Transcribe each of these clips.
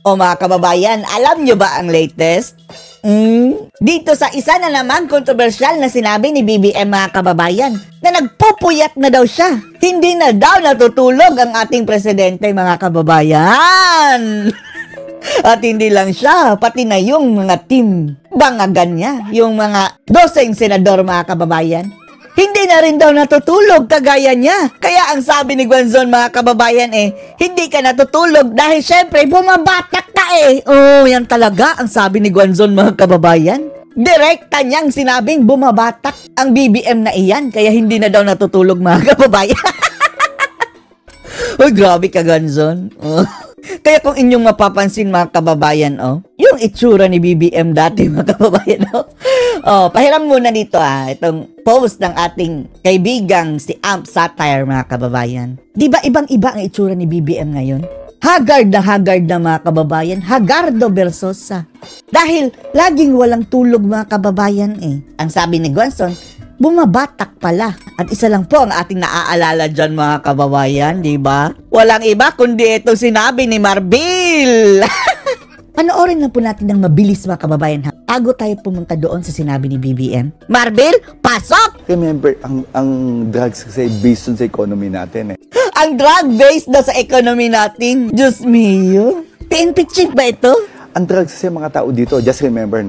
O mga kababayan, alam nyo ba ang latest? Dito sa isa na naman kontrobersyal na sinabi ni BBM mga kababayan na nagpupuyat na daw siya. Hindi na daw natutulog ang ating presidente mga kababayan. At hindi lang siya, pati na yung mga team bangagan niya, yung mga 12 senador mga kababayan. Hindi na rin daw natutulog kagaya niya. Kaya ang sabi ni Gwanzon mga kababayan hindi ka natutulog dahil syempre bumabatak ka yan talaga ang sabi ni Gwanzon mga kababayan. Direkta niyang sinabing bumabatak ang BBM na iyan kaya hindi na daw natutulog mga kababayan. Uy, grabe ka Gwanzon. Kaya kung inyong mapapansin mga kababayan, yung itsura ni BBM dati mga kababayan, pahiram muna dito itong post ng ating kaibigang si Amp Satire mga kababayan. Di ba ibang-iba ang itsura ni BBM ngayon? Haggard na mga kababayan, Hagardo Versosa. Dahil laging walang tulog mga kababayan Ang sabi ni Gwanzon, bumabatak pala. At isa lang po ang ating naaalala dyan mga kababayan, di ba? Walang iba kundi itong sinabi ni Marbil. Panoorin lang po natin ng mabilis mga kababayan bago tayo pumunta doon sa sinabi ni BBM. Marbil, pasok! Remember, ang drugs kasi based on sa economy natin Ang drug based na sa economy natin. Diyos mio. PNP chief ba ito? Ang drugs kasi mga tao dito, just remember,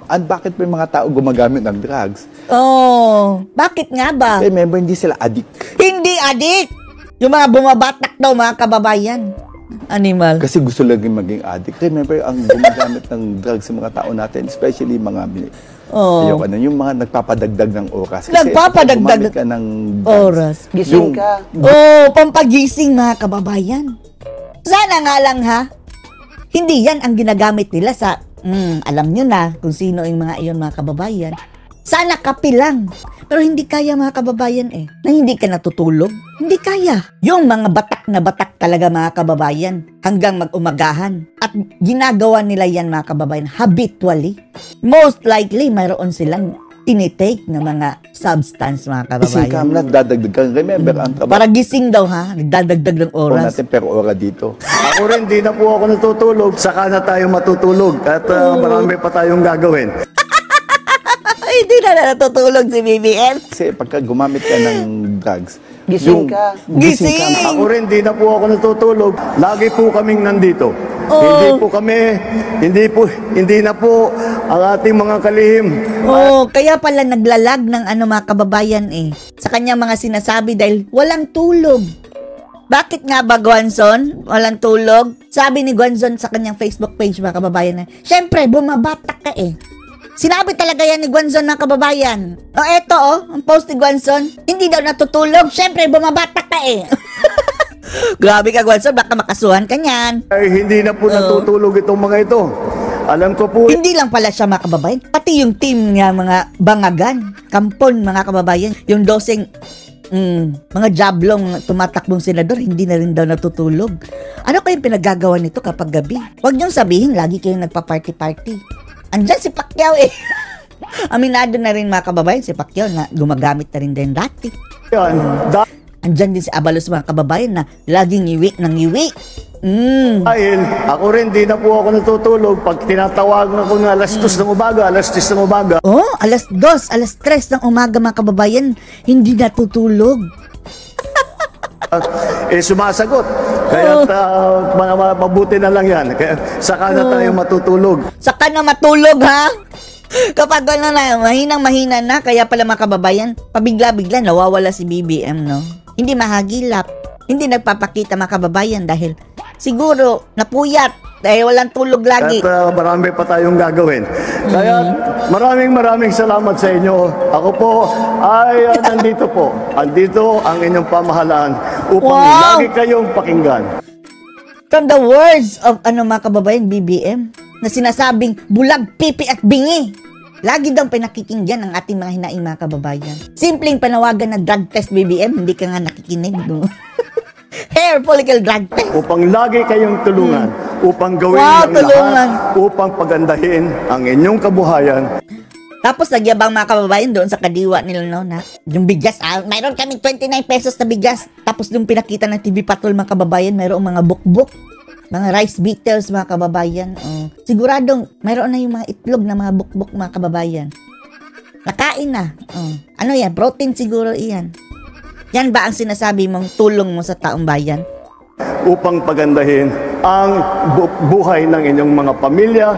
and bakit may mga tao gumagamit ng drugs? Bakit nga ba? Remember, hindi sila addict. Hindi addict! Yung mga bumabatak daw mga kababayan. Animal. Kasi gusto lang maging addict. Remember, ang gumagamit ng drugs sa mga tao natin, especially mga yung mga nagpapadagdag ng oras. Kasi nagpapadagdag ka ng oras. Gising ka. Pampagising mga kababayan. Sana nga lang hindi yan ang ginagamit nila sa, alam nyo na kung sino yung mga iyon mga kababayan. Sana kape lang. Pero hindi kaya mga kababayan na hindi ka natutulog. Hindi kaya. Yung mga batak na batak talaga mga kababayan hanggang mag-umagahan. At ginagawa nila yan mga kababayan habitually. Most likely mayroon silang tinitake na mga substance mga kababayan. Gising ka, nagdadagdag ka. Remember, ang trabaho. Para gising daw nagdadagdag ng oras. natin per ora dito. Ako rin, di na po ako natutulog. Saka na tayo matutulog. At marami pa tayong gagawin. Hindi na natutulog si BBM. Kasi pagka gumamit ka ng drugs, Gising ka. Gising! Ako rin, di na po ako natutulog. Lagi po kaming nandito. Hindi na po ang ating mga kalihim. Kaya pala naglalag ng mga kababayan sa kanyang mga sinasabi dahil walang tulog. Bakit nga ba, Gwanzon? Walang tulog? Sabi ni Gwanzon sa kanyang Facebook page mga kababayan syempre, bumabatak ka Sinabi talaga yan ni Gwanzon mga kababayan. Eto ang post ni Gwanzon. Hindi daw natutulog. Syempre, bumabatak ka Grabe ka, Gwanzon. Baka makasuhan ka niyan. Ay, hindi na po natutulog itong mga ito. Alam ko po. Hindi lang pala siya mga kababayan. Pati yung team niya, mga bangagan, kampon mga kababayan. Yung dosing mga jablong tumatakbong senador, hindi na rin daw natutulog. Ano kayong pinagagawa nito kapag gabi? Huwag niyong sabihin, lagi kayong nagpa-party-party. Andyan si Pacquiao Aminado na rin mga kababayan si Pacquiao na gumagamit na rin din dati. Andyan din si Abalos mga kababayan na laging iwi ng iwi. Dahil ako rin, di na po ako natutulog. Pag tinatawagan ako ng alas 2 ng umaga, alas 10 ng umaga. Alas 2, alas 3 ng umaga mga kababayan, hindi natutulog. Sumasagot. Kaya mabuti na lang yan. Kaya saka na tayo matutulog. Saka na matulog Kapag mahinang-mahina na, kaya pala mga kababayan, pabigla-bigla nawawala si BBM, Hindi mahagilap. Hindi nagpapakita mga kababayan dahil siguro napuyat dahil walang tulog lagi. At marami pa tayong gagawin. Kaya maraming salamat sa inyo. Ako po ay nandito po. Andito ang inyong pamahalaan upang lagi kayong pakinggan. From the words of mga kababayan, BBM, na sinasabing bulag, pipi at bingi. Lagi daw pinakikinggan ang ating mga hinaing mga kababayan. Simpleng panawagan na drug test, BBM, hindi ka nga nakikinig. Hair follicle drug test. Upang lagi kayong tulungan, upang gawin ang lahat, upang pagandahin ang inyong kabuhayan. Tapos nagyabang mga kababayan doon sa kadiwa nila na yung bigas, mayroon kaming 29 pesos na bigas. Tapos yung pinakita ng TV Patrol mga kababayan, mayroong mga bukbuk. Mga rice beetles, mga kababayan. Siguradong mayroon na yung mga itlog na mga bukbok, mga kababayan. Nakain na. Ano yan? Protein siguro iyan. Yan ba ang sinasabi mong tulong mo sa taong bayan? Upang pagandahin ang buhay ng inyong mga pamilya,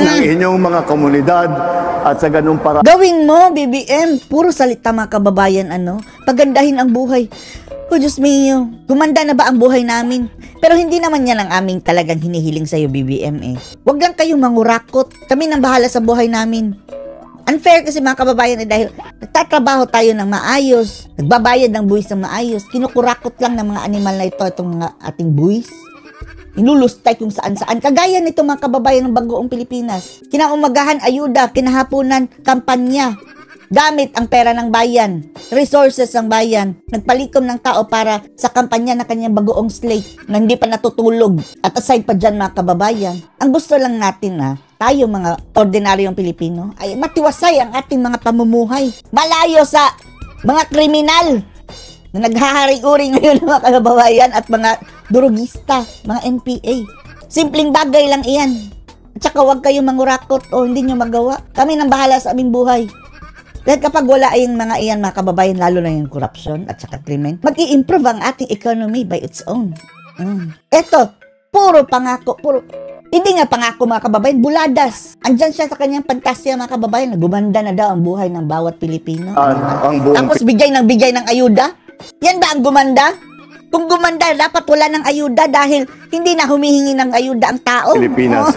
ng inyong mga komunidad, at sa ganung paraan. Gawin mo, BBM. Puro salita, mga kababayan, pagandahin ang buhay. Oh, Diyos mio, gumanda na ba ang buhay namin? Pero hindi naman yan ang aming talagang hinihiling sa'yo, BBM eh. Huwag lang kayong mangurakot. Kami nang bahala sa buhay namin. Unfair kasi, mga kababayan, dahil nagtatrabaho tayo ng maayos, nagbabayad ng buwis ng maayos, kinukurakot lang ng mga animal na ito, itong mga ating buwis. Inulustay kung saan-saan. Kagaya nito, mga kababayan ng Bagoong Pilipinas. Kinaumagahan, ayuda, kinahapunan, kampanya. Gamit ang pera ng bayan, resources ng bayan, nagpalikom ng tao para sa kampanya na kanyang bagoong slate na hindi pa natutulog. At aside pa dyan, mga kababayan, ang gusto lang natin tayo mga ordinaryong Pilipino ay matiwasay ang ating mga pamumuhay. Malayo sa mga kriminal na naghahari-uri ngayon, mga kababayan, at mga durugista, mga NPA. Simpleng bagay lang iyan. At saka huwag kayong mangurakot o hindi nyo magawa. Kami nang bahala sa aming buhay. Dahil kapag wala yung mga iyan, mga kababayan, lalo na yung corruption at saka krimen, mag-i-improve ang ating economy by its own. Eto, puro pangako, hindi nga pangako, mga kababayan, buladas. Andyan siya sa kanyang pantasya, mga kababayan, nagumanda na daw ang buhay ng bawat Pilipino. Tapos bigay ng ayuda? Yan ba ang gumanda? Kung gumanda, dapat wala ng ayuda dahil hindi na humihingi ng ayuda ang tao. Pilipinas.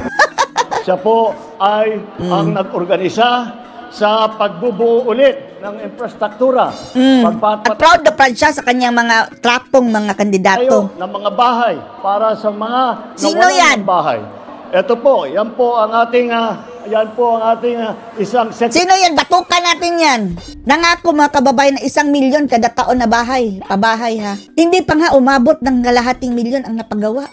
Siya po ay ang nag-organisa sa pagbubuo ulit ng infrastruktura. At proud na proud siya sa kanyang mga trapong mga kandidato. Ng mga bahay para sa mga Sino yan? Ng bahay. Ito po, yan po ang ating isang Sino yan? Batukan natin yan. Nangako, mga kababayan, na 1 milyon kada taon na bahay. Pabahay ha. Hindi pa nga umabot ng kalahating milyon ang napagawa.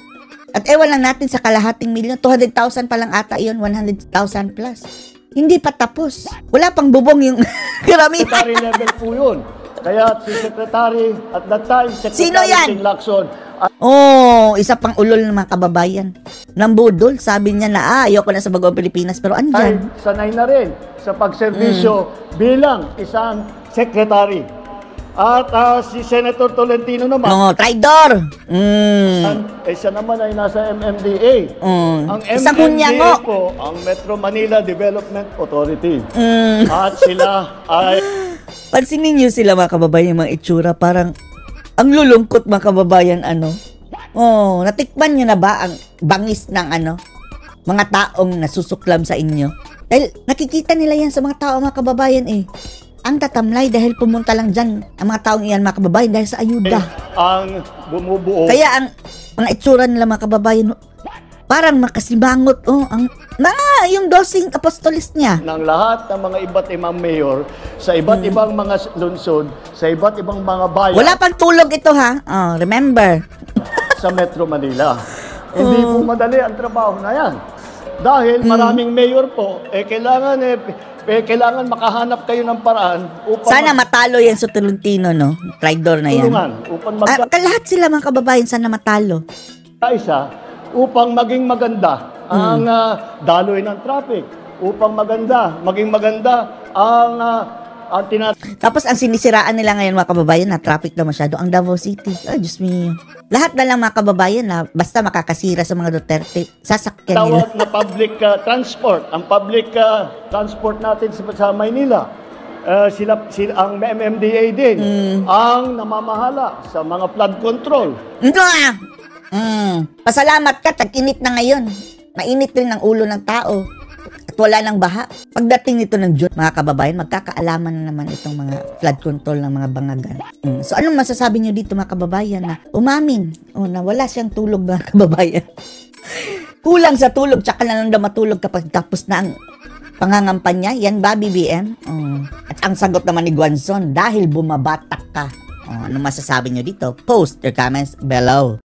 At ewan lang natin sa kalahating milyon, 200,000 pa lang ata yun, 100,000 plus. Hindi pa tapos. Wala pang bubong yung karamihan. Secretary level po yun. Kaya si Secretary at that time, Sino yan? Secretary Lacson. Isa pang ulol ng mga kababayan. Nambudol, sabi niya na ayoko na sa Bagoong Pilipinas, pero andyan. Sanay na rin sa pagserbisyo bilang isang secretary. At si Senator Tolentino naman, traidor! siya naman ay nasa MMDA. Ang Isang MMDA hunyango. po, ang Metro Manila Development Authority. At sila ay... Pansinin niyo sila, mga kababayan, yung mga itsura, parang ang lulungkot, mga kababayan, natikman niyo na ba ang bangis ng mga taong nasusuklam sa inyo? Dahil nakikita nila yan sa mga tao, mga kababayan ang tatamlay dahil pumunta lang dyan ang mga taong iyan, mga kababayan, dahil sa ayuda. Ang bumubuo. Kaya ang mga itsura nila, mga kababayan, parang makasibangot, yung dosing apostolis niya. Ng lahat ng mga iba't ibang mayor sa iba't ibang mga lungsod, sa iba't ibang mga bayan. Wala pang tulog ito, ha? Remember. Sa Metro Manila. Hindi po madali ang trabaho na yan. Dahil maraming mayor po, kailangan makahanap kayo ng paraan upang... Sana matalo yan sa Tolentino, no? Traidor na yan. Upang lahat sila, mga kababayan, sana matalo. Isa, upang maging maganda ang daloy ng traffic. Upang maging maganda ang Tapos ang sinisiraan nila ngayon, mga kababayan, na traffic na masyado ang Davao City. Ay, Diyos mio. Lahat na lang, mga kababayan, na basta makakasira sa mga Duterte, sasakyan nila. tawag na public transport. Ang public transport natin sa Maynila, ang MMDA din, ang namamahala sa mga flood control. Pasalamat ka, tag-init na ngayon. Mainit rin ang ulo ng tao. At wala nang baha. Pagdating nito ng June, mga kababayan, magkakaalaman na naman itong mga flood control ng mga bangagan. So, anong masasabi nyo dito, mga kababayan, na umamin na wala siyang tulog, mga kababayan? Kulang sa tulog, tsaka na lang daw matulog kapag tapos na ang pangangampanya. Yan ba, BBM? At ang sagot naman ni Guanzon, dahil bumabatak ka. Anong masasabi nyo dito? Post your comments below.